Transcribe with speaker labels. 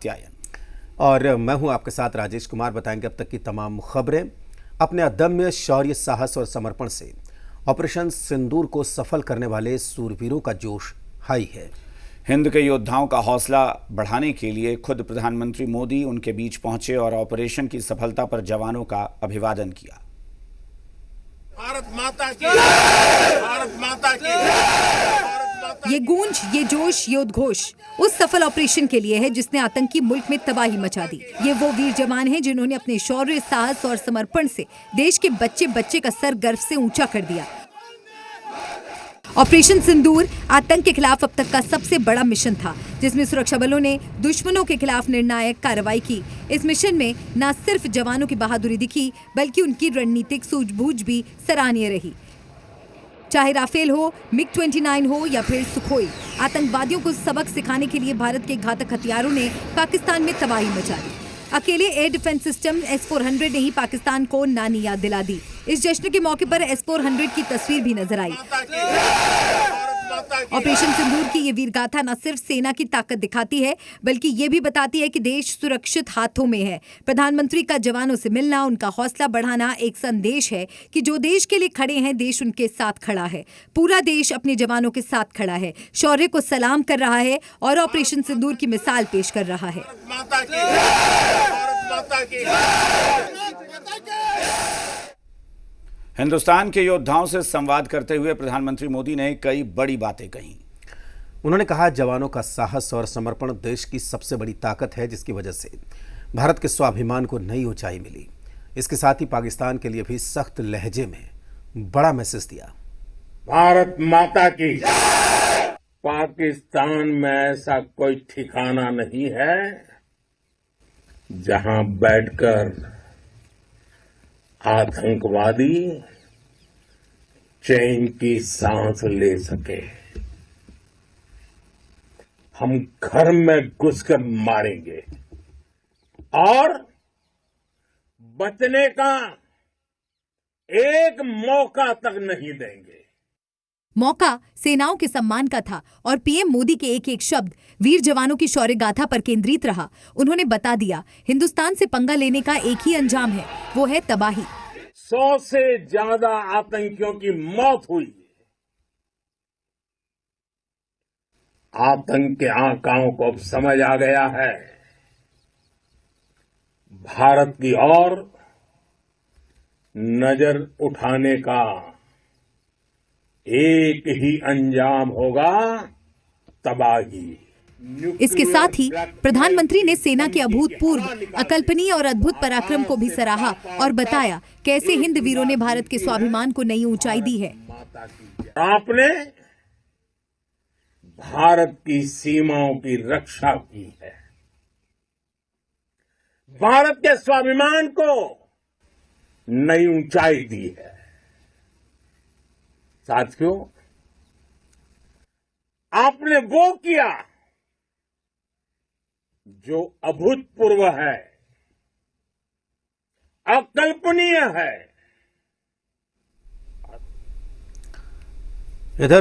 Speaker 1: और मैं हूं आपके साथ राजेश कुमार। बताएंगे अब तक की तमाम खबरें। अपने अदम्य शौर्य, साहस और समर्पण से ऑपरेशन सिंदूर को सफल करने वाले सूरवीरों का जोश हाई है।
Speaker 2: हिंद के योद्धाओं का हौसला बढ़ाने के लिए खुद प्रधानमंत्री मोदी उनके बीच पहुंचे और ऑपरेशन की सफलता पर जवानों का अभिवादन किया।
Speaker 3: भारत माता की, भारत माता की।
Speaker 4: ये गूंज, ये जोश, ये उद्घोष उस सफल ऑपरेशन के लिए है जिसने आतंकी मुल्क में तबाही मचा दी। ये वो वीर जवान हैं जिन्होंने अपने शौर्य, साहस और समर्पण से देश के बच्चे बच्चे का सर गर्व से ऊंचा कर दिया। ऑपरेशन सिंदूर आतंक के खिलाफ अब तक का सबसे बड़ा मिशन था, जिसमें सुरक्षा बलों ने दुश्मनों के खिलाफ निर्णायक कार्रवाई की। इस मिशन में न सिर्फ जवानों की बहादुरी दिखी, बल्कि उनकी रणनीतिक सूझबूझ भी सराहनीय रही। चाहे राफेल हो, मिग-29 हो या फिर सुखोई, आतंकवादियों को सबक सिखाने के लिए भारत के घातक हथियारों ने पाकिस्तान में तबाही मचा दी। अकेले एयर डिफेंस सिस्टम S-400 ने ही पाकिस्तान को नानी याद दिला दी। इस जश्न के मौके पर S-400 की तस्वीर भी नजर आई। ऑपरेशन सिंदूर की ये वीर गाथा न सिर्फ सेना की ताकत दिखाती है, बल्कि ये भी बताती है कि देश सुरक्षित हाथों में है। प्रधानमंत्री का जवानों से मिलना, उनका हौसला बढ़ाना एक संदेश है कि जो देश के लिए खड़े हैं, देश उनके साथ खड़ा है। पूरा देश अपने जवानों के साथ खड़ा है, शौर्य को सलाम कर रहा है और ऑपरेशन सिंदूर की मिसाल पेश कर रहा है।
Speaker 2: हिंदुस्तान के योद्धाओं से संवाद करते हुए प्रधानमंत्री मोदी ने कई बड़ी बातें कही।
Speaker 1: उन्होंने कहा, जवानों का साहस और समर्पण देश की सबसे बड़ी ताकत है, जिसकी वजह से भारत के स्वाभिमान को नई ऊंचाई मिली। इसके साथ ही पाकिस्तान के लिए भी सख्त लहजे में बड़ा मैसेज दिया।
Speaker 3: भारत माता की। पाकिस्तान में ऐसा कोई ठिकाना नहीं है जहां बैठकर आतंकवादी चैन की सांस ले सके। हम घर में घुसकर मारेंगे और बचने का एक मौका तक नहीं देंगे।
Speaker 4: मौका सेनाओं के सम्मान का था और पीएम मोदी के एक एक शब्द वीर जवानों की शौर्य गाथा पर केंद्रित रहा। उन्होंने बता दिया, हिंदुस्तान से पंगा लेने का एक ही अंजाम है, वो है तबाही।
Speaker 3: 100 से ज्यादा आतंकियों की मौत हुई। आतंक के आकाओं को अब समझ आ गया है, भारत की ओर नजर उठाने का एक ही अंजाम होगा, तबाही।
Speaker 4: इसके साथ ही प्रधानमंत्री ने सेना के अभूतपूर्व, अकल्पनीय और अद्भुत पराक्रम को भी सराहा और बताया कैसे हिंद वीरों ने भारत के स्वाभिमान को नई ऊंचाई दी है।
Speaker 3: आपने भारत की सीमाओं की रक्षा की है, भारत के स्वाभिमान को नई ऊंचाई दी है। साथियों, आपने वो किया जो अभूतपूर्व है, अकल्पनीय है।
Speaker 1: इधर